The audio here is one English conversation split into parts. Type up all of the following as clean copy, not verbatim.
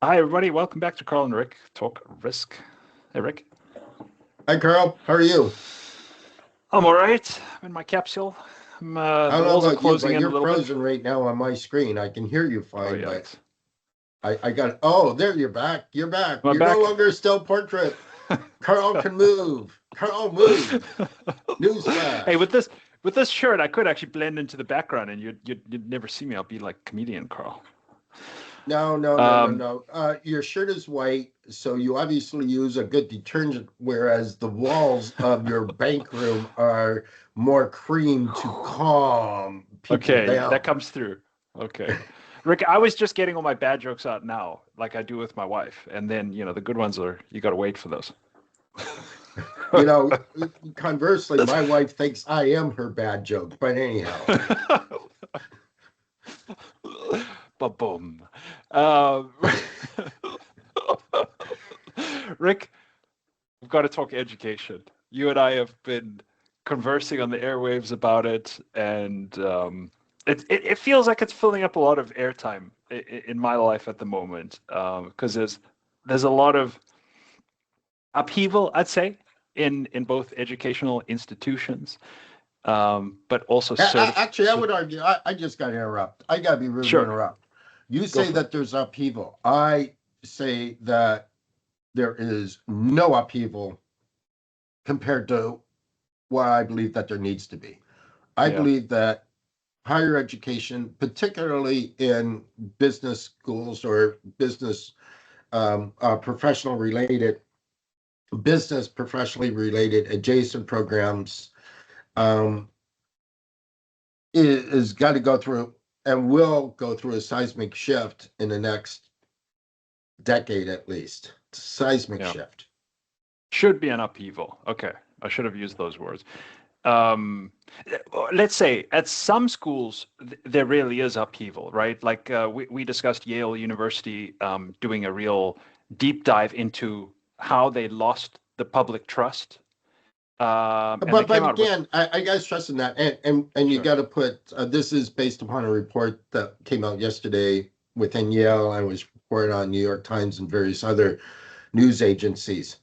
Hi, everybody. Welcome back to Carl and Rick Talk Risk. Hey, Rick. Hi, Carl. How are you? I'm all right. I'm in my capsule. I The don't know walls are about you, closing but in a you're little bit. frozen right now on my screen. I can hear you Oh, fine, but yikes. I got. Oh, there you're back. You're back. Am I You're no back? longer a still portrait. Carl can move. Carl moves. Hey, Newsflash. with this shirt, I could actually blend into the background, and you'd never see me. I'll be like comedian Carl. No, no, no, no, Um, no. Your shirt is white, so you obviously use a good detergent, whereas the walls of your bank room are more cream to calm people okay, that down. comes through. Okay. Rick, I was just getting all my bad jokes out now, like I do with my wife, and then the good ones are you got to wait for those. You know, conversely, my wife thinks I am her bad joke. But anyhow, Ba-boom. Um, Rick, we've got to talk education. You and I have been conversing on the airwaves about it, and it feels like it's filling up a lot of airtime in my life at the moment because there's a lot of upheaval, I'd say, in both educational institutions, but also actually, I would argue. I just got to interrupt. I got to be rude and Sure, interrupt. You go say for it. that there's upheaval. I say that there is no upheaval compared to what I believe that there needs to be. I Yeah, believe that higher education, particularly in business schools or business professional related, business professionally related adjacent programs, um, is got to go through and will go through a seismic shift in the next decade at least. Seismic yeah. shift. Should be an upheaval. Okay, I should have used those words. Um, let's say at some schools there really is upheaval, right? Like we discussed Yale University doing a real deep dive into how they lost the public trust, and they But came out with again, I got to stress in that, and you sure, got to put this is based upon a report that came out yesterday within Yale and was reported on New York Times and various other news agencies.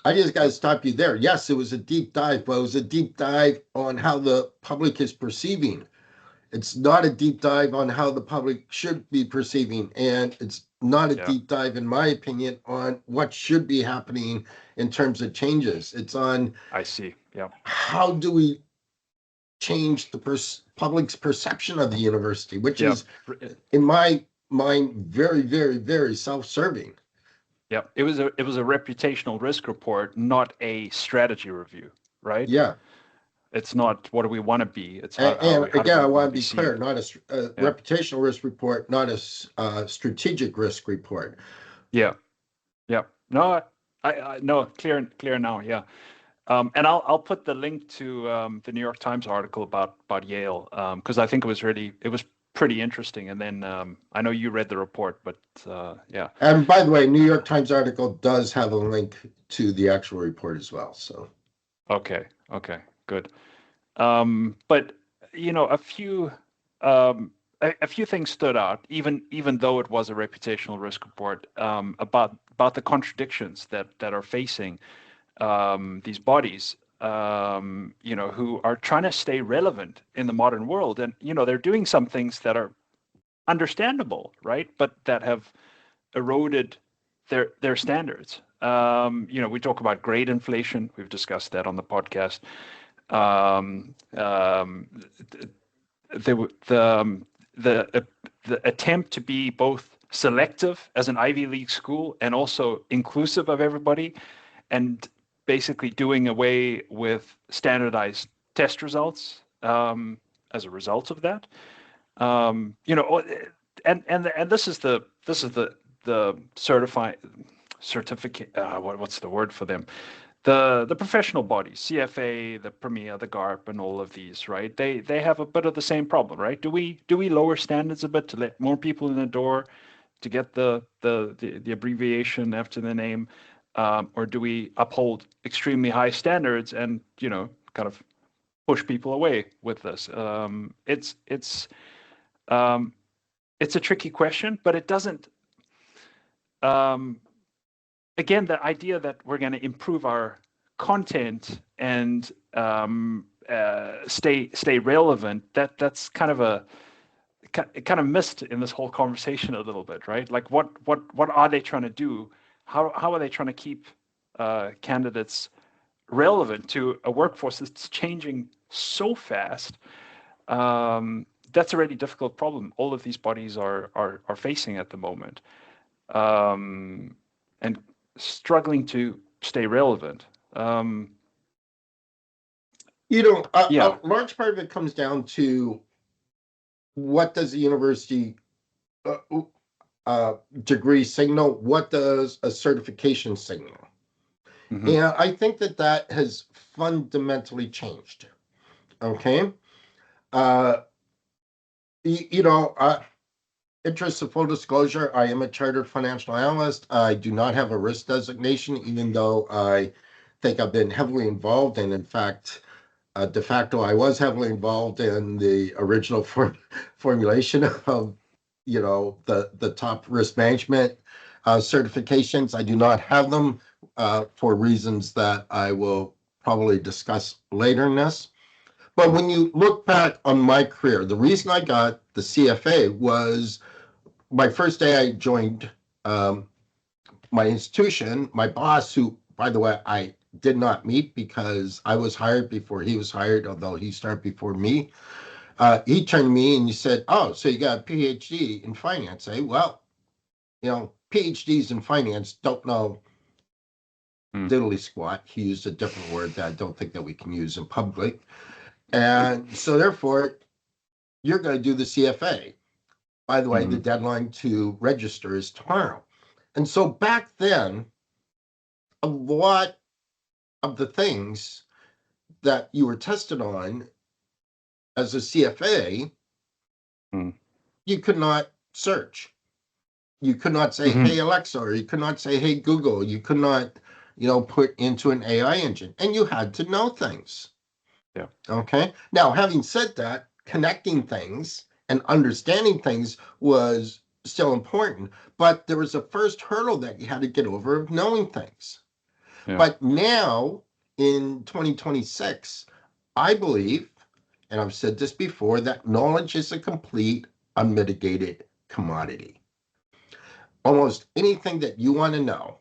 I just got to yep, stop you there. Yes, it was a deep dive, but it was a deep dive on how the public is perceiving. It's not a deep dive on how the public should be perceiving, and it's not a yeah, deep dive, in my opinion, on what should be happening in terms of changes. It's on I see, yeah, how do we change the public's perception of the university, which yeah, is, in my mind, very, very, very self-serving. yeah. It was a reputational risk report, not a strategy review, right? Yeah. It's not what do we want to be. It's And how do again, I we want want to to be be clear, seen. not a Yeah, reputational risk report, not a strategic risk report. yeah, yeah. No, no clear now. Yeah. And I'll put the link to the New York Times article about Yale because I think it was pretty interesting. And then I know you read the report, but yeah. And by the way, New York Times article does have a link to the actual report as well. So Okay, okay, good. But a few a few things stood out, even though it was a reputational risk report about the contradictions that are facing these bodies, who are trying to stay relevant in the modern world. And, they're doing some things that are understandable, right? But that have eroded their standards. We talk about grade inflation. We've discussed that on the podcast. Um, um, the attempt to be both selective as an Ivy League school and also inclusive of everybody and basically doing away with standardized test results as a result of that. And this is the certificate. What's the word for them? The professional bodies, CFA, the PRMIA, the GARP, and all of these, right? They have a bit of the same problem, right? Do we lower standards a bit to let more people in the door to get the abbreviation after the name, or do we uphold extremely high standards and kind of push people away with this? Um, it's a tricky question, but it doesn't. again, the idea that we're going to improve our content and stay relevant, that's kind of missed in this whole conversation a little bit, right? Like what are they trying to do? How are they trying to keep candidates relevant to a workforce that's changing so fast? That's a really difficult problem all of these bodies are facing at the moment, and struggling to stay relevant. A large part of it comes down to what does the university degree signal? What does a certification signal? Mm-hmm. And I think that has fundamentally changed. Okay. Interest of full disclosure, I am a chartered financial analyst. I do not have a risk designation, even though I think I've been heavily involved, and in fact, de facto, I was heavily involved in the original formulation of, the top risk management certifications. I do not have them for reasons that I will probably discuss later in this. But when you look back on my career, the reason I got the CFA was my first day I joined my institution. My boss, who, by the way, I did not meet because I was hired before he was hired, although he started before me. He turned to me and he said, "Oh, so you got a PhD in finance, eh? Well, PhDs in finance don't know diddly squat." He used a different word that I don't think that we can use in public. And so therefore, you're going to do the CFA. By the way, the deadline to register is tomorrow. And so back then, a lot of the things that you were tested on as a CFA, you could not search. You could not say, "Hey, Alexa," or you could not say, "Hey, Google." You could not, put into an AI engine, and you had to know things. Yeah. Okay. Now, having said that, connecting things and understanding things was still important, but there was a first hurdle that you had to get over of knowing things. Yeah. But now in 2026, I believe, and I've said this before, that knowledge is a complete, unmitigated commodity. Almost anything that you want to know,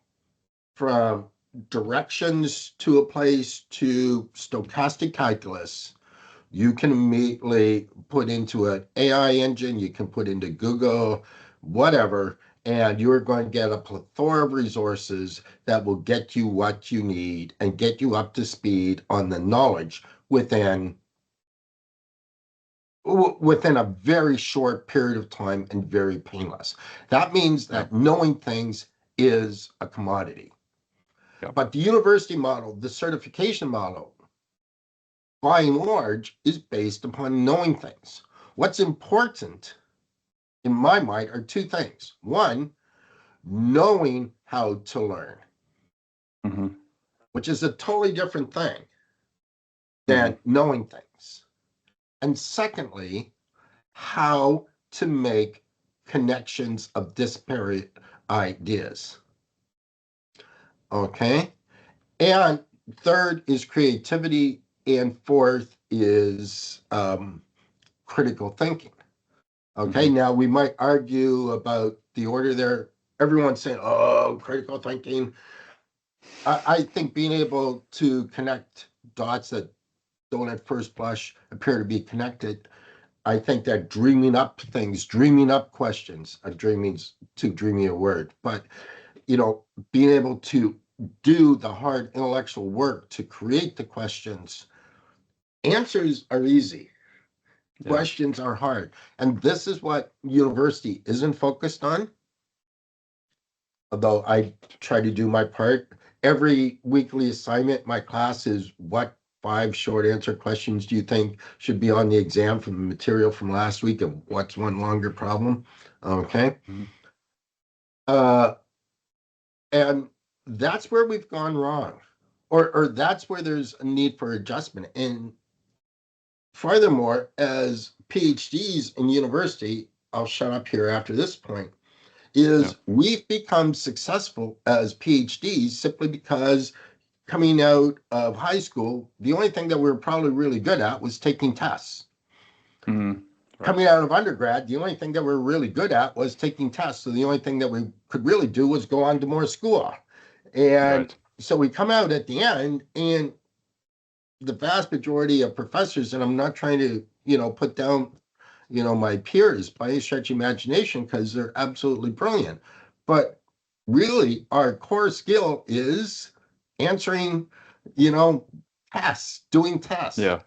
from directions to a place to stochastic calculus, you can immediately put into an AI engine, you can put into Google, whatever, and you're going to get a plethora of resources that will get you what you need and get you up to speed on the knowledge within a very short period of time and very painless. That means that knowing things is a commodity. Yeah. But the university model, the certification model, by and large, is based upon knowing things. What's important, in my mind, are two things. One, knowing how to learn, which is a totally different thing than knowing things. And secondly, how to make connections of disparate ideas. Okay? And third is creativity, and fourth is critical thinking. Okay, now we might argue about the order there. Everyone's saying, "Oh, critical thinking." I think being able to connect dots that don't at first blush appear to be connected, I think that dreaming up things, dreaming up questions, dreaming's too dreamy a word, but being able to do the hard intellectual work to create the questions. Answers are easy. Yeah. Questions are hard. And this is what university isn't focused on. Although I try to do my part. Every weekly assignment, my class is, what 5 short answer questions do you think should be on the exam from the material from last week, and what's one longer problem? Okay. And that's where we've gone wrong, or that's where there's a need for adjustment. And furthermore, as PhDs in university, I'll shut up here after this point, is we've become successful as PhDs simply because coming out of high school, the only thing that we were probably really good at was taking tests. Mm-hmm. Right. Coming out of undergrad, the only thing that we were really good at was taking tests. So the only thing that we could really do was go on to more school. And so we come out at the end, and the vast majority of professors, and I'm not trying to, put down, my peers by any stretch of imagination, because they're absolutely brilliant. But really, our core skill is answering, tests, doing tests. Yeah.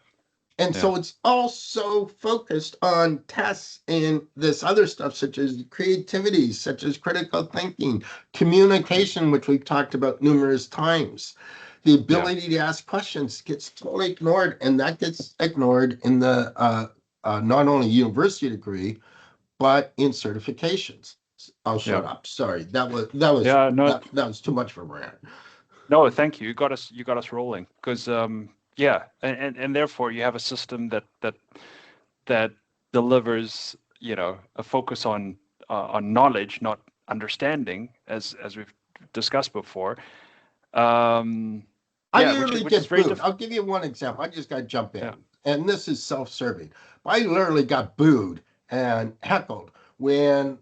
And so it's also focused on tests and this other stuff, such as creativity, such as critical thinking, communication, which we've talked about numerous times. The ability to ask questions gets totally ignored, and that gets ignored in the not only university degree, but in certifications. I'll shut up. Sorry, that was too much for Brand. No, thank you. You got us rolling, because and therefore you have a system that delivers, a focus on knowledge, not understanding, as we've discussed before. I literally get booed. I'll give you one example. I just got to jump in, and this is self-serving. I literally got booed and heckled and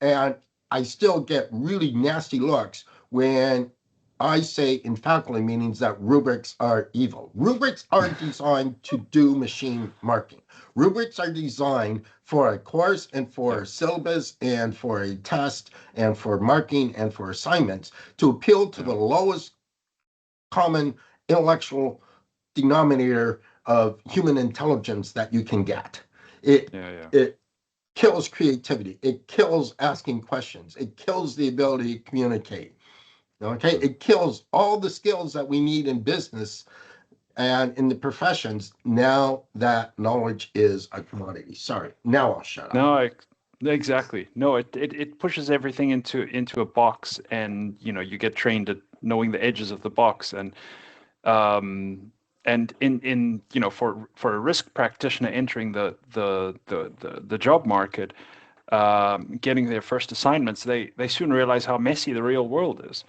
I still get really nasty looks when I say in faculty meetings that rubrics are evil. Rubrics are designed to do machine marking. Rubrics are designed for a course and for a syllabus and for a test and for marking and for assignments to appeal to the lowest common intellectual denominator of human intelligence that you can get. It kills creativity. It kills asking questions. It kills the ability to communicate. Okay, it kills all the skills that we need in business and in the professions now that knowledge is a commodity. Sorry, now I'll shut up. No, exactly. No, it pushes everything into a box, and you get trained at knowing the edges of the box, and in for a risk practitioner entering the job market, getting their first assignments, they soon realize how messy the real world is.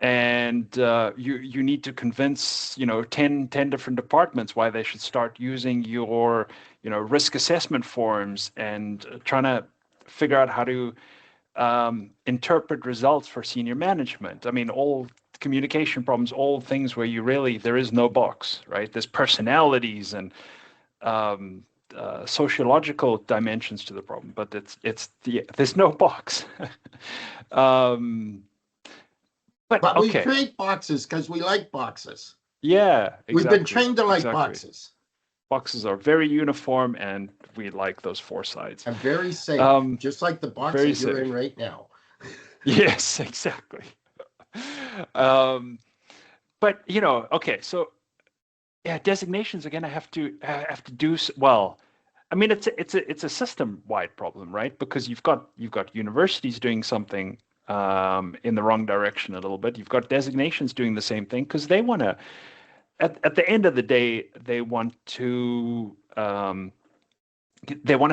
And you need to convince 10 different departments why they should start using your risk assessment forms, and trying to figure out how to interpret results for senior management. I mean, all communication problems, all things where there is no box, right? There's personalities and sociological dimensions to the problem, but there's no box. But we create boxes because we like boxes. Yeah, exactly. We've been trained to like boxes. Boxes are very uniform, and we like those four sides. And very safe, just like the box that you're in right now. Yes, exactly. But okay, so designations again. I have to do well. I mean, it's a system-wide problem, right? Because you've got universities doing something in the wrong direction a little bit. You've got designations doing the same thing, because they want to. At the end of the day, they want to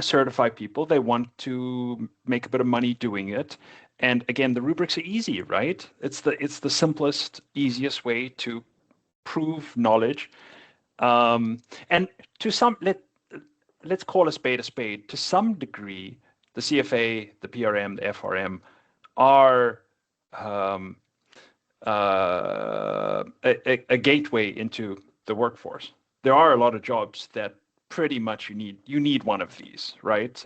certify people. They want to make a bit of money doing it. And again, the rubrics are easy, right? It's the simplest, easiest way to prove knowledge. And to some, let's call a spade a spade. To some degree, the CFA, the PRM, the FRM are a gateway into the workforce. There are a lot of jobs that pretty much you need one of these, right?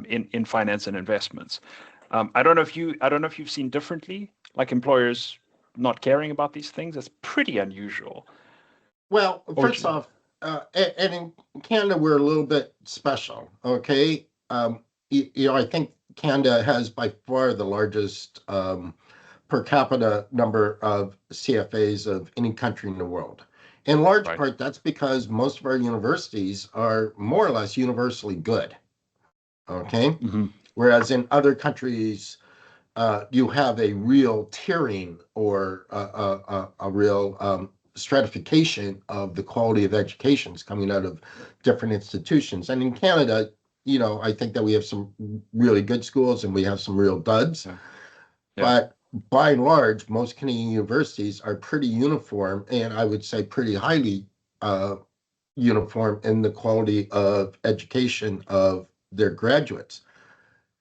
In finance and investments. I don't know if you've seen differently, like employers not caring about these things. It's pretty unusual. Well, first off, and in Canada we're a little bit special. Okay, I think Canada has by far the largest per capita number of CFAs of any country in the world. In large part, that's because most of our universities are more or less universally good. Okay, whereas in other countries, you have a real tiering or a real stratification of the quality of educations coming out of different institutions. And in Canada, I think that we have some really good schools and we have some real duds. Yeah. But by and large, most Canadian universities are pretty uniform, and I would say pretty highly uniform in the quality of education of their graduates.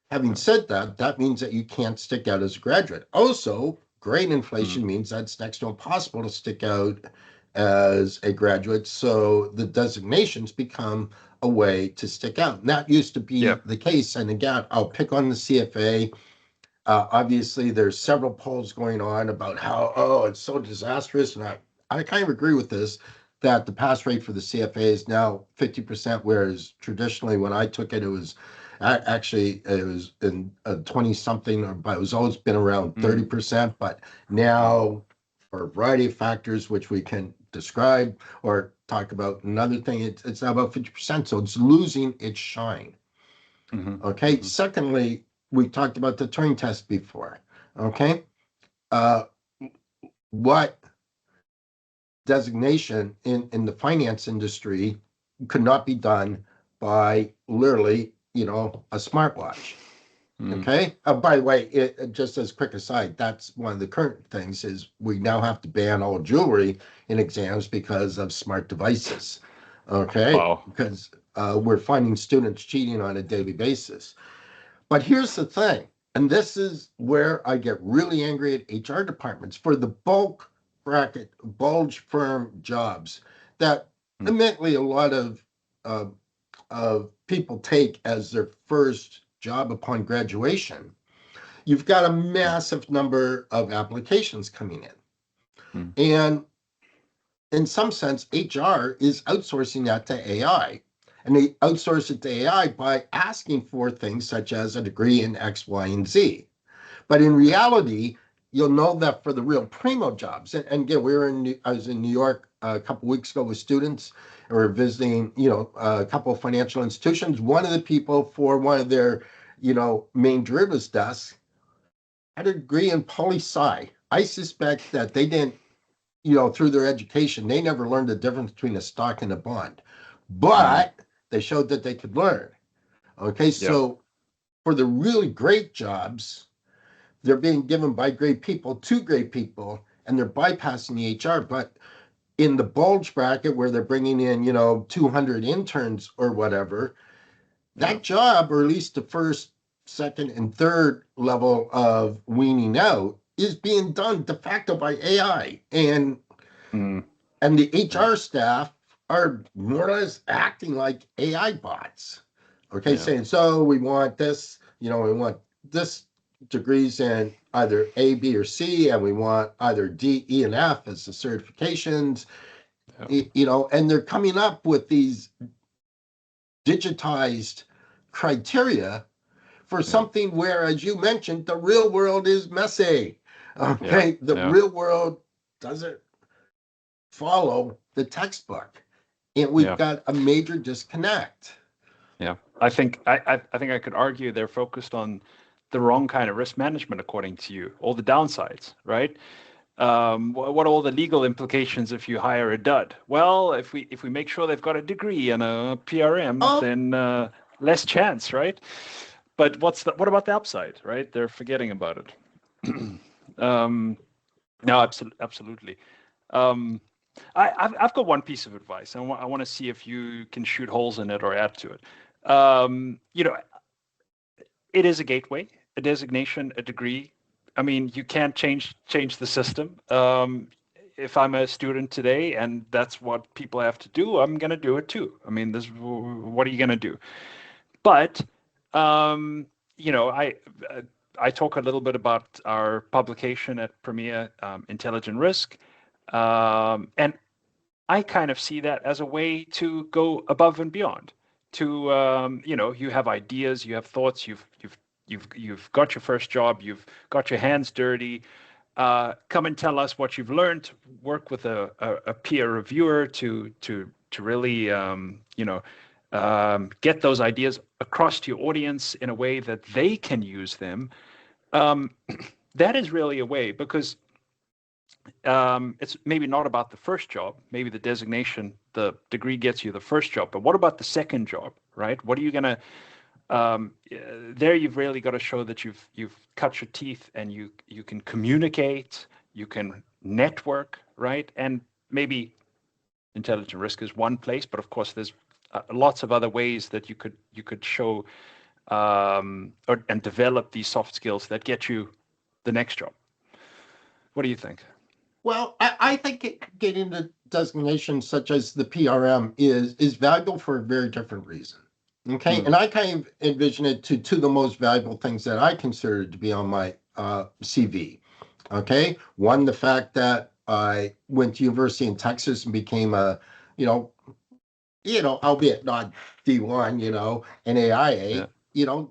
Having said that, that means that you can't stick out as a graduate. Also, grade inflation means that it's next to impossible to stick out as a graduate. So the designations become a way to stick out. And that used to be the case. And again, I'll pick on the CFA. Obviously, there's several polls going on about how, it's so disastrous. And I kind of agree with this, that the pass rate for the CFA is now 50%, whereas traditionally when I took it, it was in 20 something, but it was always been around 30%. But now, for a variety of factors, which we can describe or talk about another thing, it's now about 50%. So it's losing its shine. Okay. Secondly, we talked about the Turing test before. Okay. What designation in the finance industry could not be done by literally, a smartwatch. Okay. By the way, just as a quick aside, that's one of the current things is we now have to ban all jewelry in exams because of smart devices. Okay. Wow. Because we're finding students cheating on a daily basis. But here's the thing, and this is where I get really angry at HR departments for the bulk bracket, bulge firm jobs that admittedly a lot of people take as their first job upon graduation. You've got a massive number of applications coming in. And in some sense, HR is outsourcing that to AI. And they outsource it to AI by asking for things such as a degree in X, Y, and Z. But in reality, you'll know that for the real primo jobs. And again, I was in New York a couple of weeks ago with students, and we were visiting, a couple of financial institutions. One of the people for one of their, main derivatives desks had a degree in poli-sci. I suspect that they didn't, through their education, they never learned the difference between a stock and a bond. But they showed that they could learn. Okay, so for the really great jobs, they're being given by great people to great people, and they're bypassing the HR. But in the bulge bracket where they're bringing in, 200 interns or whatever, that job, or at least the first, second, and third level of weaning out, is being done de facto by AI. And the HR staff are more or less acting like AI bots. Okay, saying, so we want this, we want this degrees in either A, B, or C, and we want either D, E, and F as the certifications, and they're coming up with these digitized criteria for something where, as you mentioned, the real world is messy. Okay, the real world doesn't follow the textbook, and we've got a major disconnect. Yeah, I think I could argue they're focused on the wrong kind of risk management, according to you. All the downsides, right? What are all the legal implications if you hire a dud? Well, if we make sure they've got a degree and a PRM, then less chance, right? But what about the upside, right? They're forgetting about it. No, absolutely. I've got one piece of advice. I want to see if you can shoot holes in it or add to it. It is a gateway, a designation, a degree. I mean, you can't change the system. If I'm a student today and that's what people have to do, I'm going to do it too. I mean, what are you going to do? But I talk a little bit about our publication at PRMIA, Intelligent Risk, and I kind of see that as a way to go above and beyond. To you have ideas, you have thoughts, you've got your first job, you've got your hands dirty. Come and tell us what you've learned. Work with a peer reviewer to really get those ideas across to your audience in a way that they can use them. That is really a way, because it's maybe not about the first job. Maybe the designation, the degree gets you the first job, but what about the second job, right? What are you gonna there you've really got to show that you've cut your teeth and you can communicate, you can network, right? And maybe intelligent risk is one place, but of course there's lots of other ways that you could show and develop these soft skills that get you the next job. What do you think? Well, I think getting the designations such as the PRM is valuable for a very different reason. Okay, and I kind of envision it to two of the most valuable things that I consider to be on my CV. Okay, one, the fact that I went to university in Texas and became a, you know, albeit not D1, NAIA,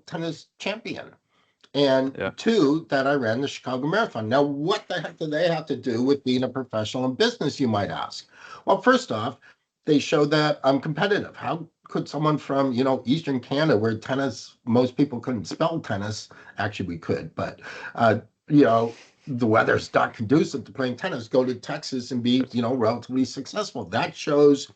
tennis champion. And two, that I ran the Chicago Marathon. Now, what the heck do they have to do with being a professional in business, you might ask? Well, first off, they show that I'm competitive. How could someone from, Eastern Canada, where tennis, most people couldn't spell tennis, actually we could, but, the weather's not conducive to playing tennis, go to Texas and be, relatively successful. That shows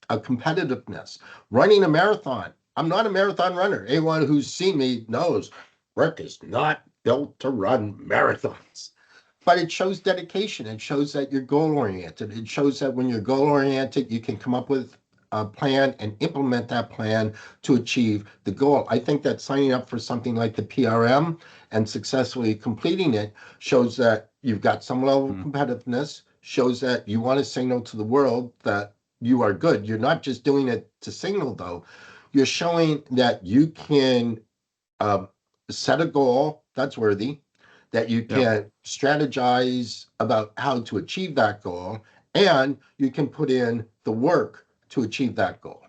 a competitiveness. Running a marathon. I'm not a marathon runner. Anyone who's seen me knows Rick is not built to run marathons. But it shows dedication. It shows that you're goal-oriented. It shows that when you're goal-oriented, you can come up with a plan and implement that plan to achieve the goal. I think that signing up for something like the PRM and successfully completing it shows that you've got some level of competitiveness, shows that you want to signal to the world that you are good. You're not just doing it to signal, though. You're showing that you can set a goal that's worthy, that you can strategize about how to achieve that goal, and you can put in the work to achieve that goal.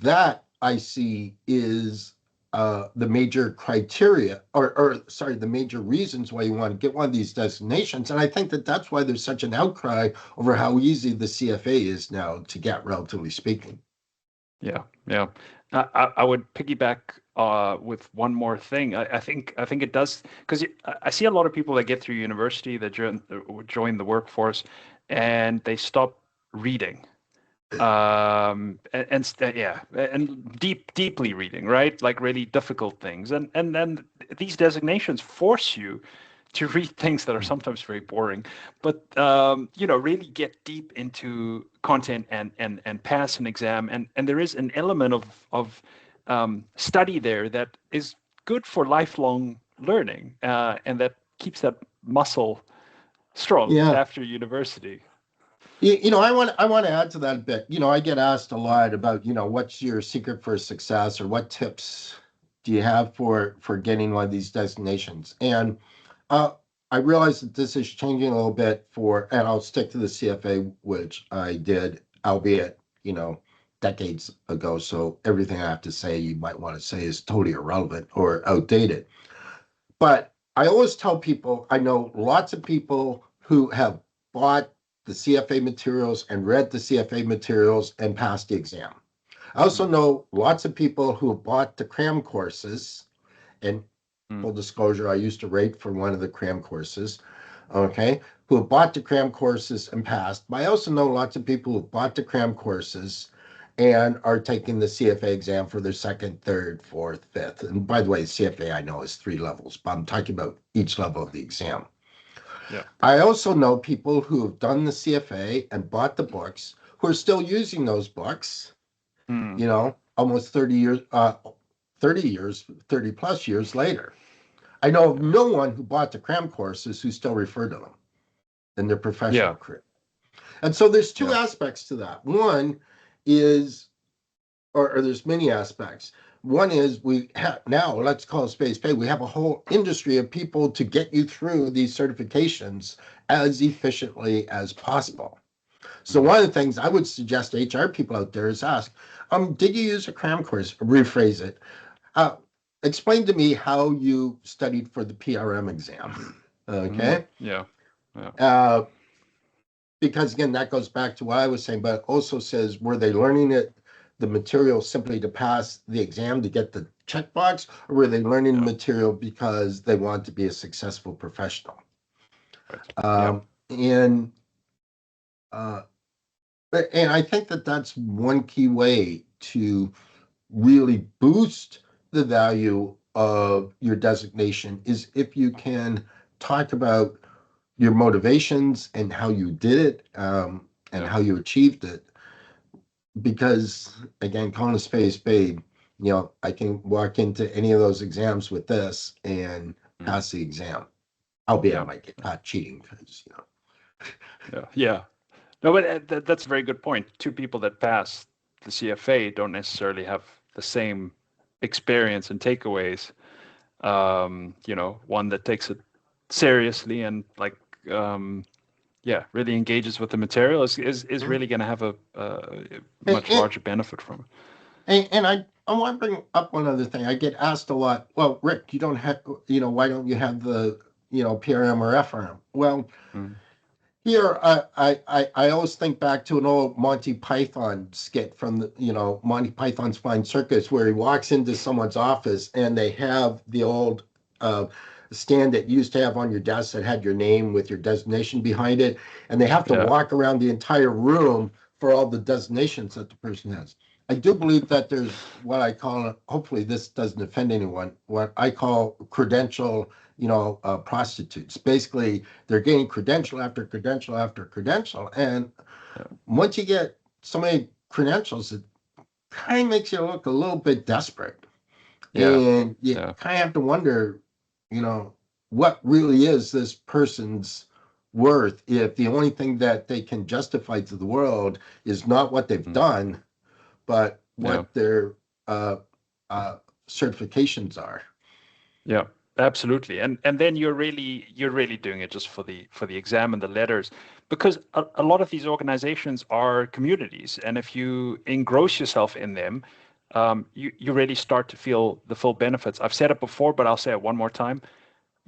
That I see is the major criteria, the major reasons why you want to get one of these designations. And I think that that's why there's such an outcry over how easy the CFA is now to get, relatively speaking. Yeah. I would piggyback with one more thing. I think it does, because I see a lot of people that get through university, that join the workforce, and they stop reading. And deeply reading, right? Like really difficult things. And then these designations force you to read things that are sometimes very boring, but really get deep into content and pass an exam. And there is an element of study there that is good for lifelong learning, and that keeps that muscle strong after university. I want to add to that a bit. I get asked a lot about, what's your secret for success, or what tips do you have for getting one of these designations? And I realize that this is changing a little bit and I'll stick to the CFA, which I did, albeit, decades ago. So everything I have to say, you might want to say, is totally irrelevant or outdated. But I always tell people, I know lots of people who have bought the CFA materials and read the CFA materials and passed the exam. I also know lots of people who have bought the cram courses, and full disclosure, I used to rate for one of the cram courses, who have bought the cram courses and passed. But I also know lots of people who have bought the cram courses and are taking the CFA exam for their second, third, fourth, fifth. And by the way, CFA I know is 3 levels, but I'm talking about each level of the exam. I also know people who have done the CFA and bought the books who are still using those books, almost 30 plus years later. I know of no one who bought the cram courses who still refer to them in their professional career. And so there's two aspects to that. One is, or there's many aspects. One is we have now, let's call it space pay. We have a whole industry of people to get you through these certifications as efficiently as possible. So one of the things I would suggest to HR people out there is ask, did you use a cram course? Rephrase it. Explain to me how you studied for the PRM exam. Okay? Because again, that goes back to what I was saying, but it also says, were they learning the material simply to pass the exam to get the checkbox, or were they learning the material because they want to be a successful professional? And I think that that's one key way to really boost the value of your designation is if you can talk about your motivations and how you did it, and how you achieved it. Because again, calling a spade, I can walk into any of those exams with this and pass the exam. Albeit I might get caught cheating because, Yeah. No, but that's a very good point. Two people that pass the CFA don't necessarily have the same experience and takeaways. One that takes it seriously and really engages with the material is really going to have a much And, larger benefit from it. and I want to bring up one other thing. I get asked a lot, well, Rick, you don't have, why don't you have the, PRM or FRM? Well, here, I always think back to an old Monty Python skit from the, Monty Python's Flying Circus, where he walks into someone's office and they have the old stand that you used to have on your desk that had your name with your designation behind it, and they have to walk around the entire room for all the designations that the person has. I do believe that there's what I call, hopefully this doesn't offend anyone, what I call credential, prostitutes. Basically, they're getting credential after credential after credential. And once you get so many credentials, it kind of makes you look a little bit desperate. And you kind of have to wonder, what really is this person's worth if the only thing that they can justify to the world is not what they've done, but what their certifications are. Yeah, absolutely. And then you're really doing it just for the exam and the letters, because a lot of these organizations are communities, and if you engross yourself in them, you really start to feel the full benefits. I've said it before, but I'll say it one more time.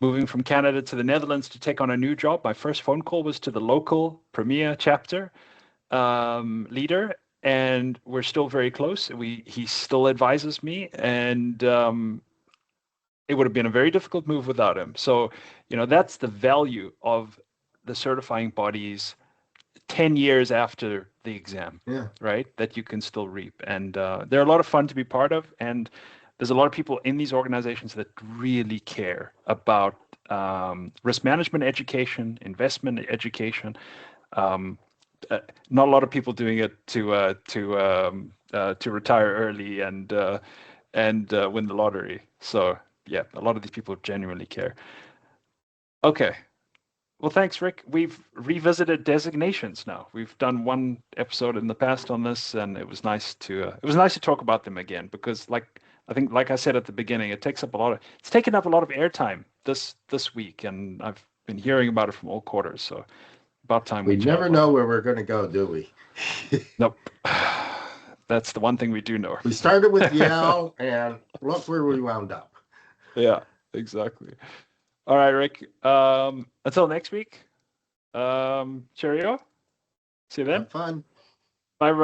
Moving from Canada to the Netherlands to take on a new job, my first phone call was to the local PRMIA chapter leader, and we're still very close. He still advises me, and it would have been a very difficult move without him. So, that's the value of the certifying bodies 10 years after the exam, right? That you can still reap. And they're a lot of fun to be part of. And there's a lot of people in these organizations that really care about risk management education, investment education. Not a lot of people doing it to retire early and win the lottery. So yeah, a lot of these people genuinely care. Okay. Well, thanks, Rick. We've revisited designations now. We've done one episode in the past on this, and it was nice to talk about them again, because like I said at the beginning, it's taken up a lot of airtime this week, and I've been hearing about it from all quarters. So about time we never know where we're going to go, do we? Nope. That's the one thing we do know. We started with Yale, and look where we wound up. Yeah, exactly. All right, Rick. Until next week. Cheerio. See you then. Have fun. Bye, everybody.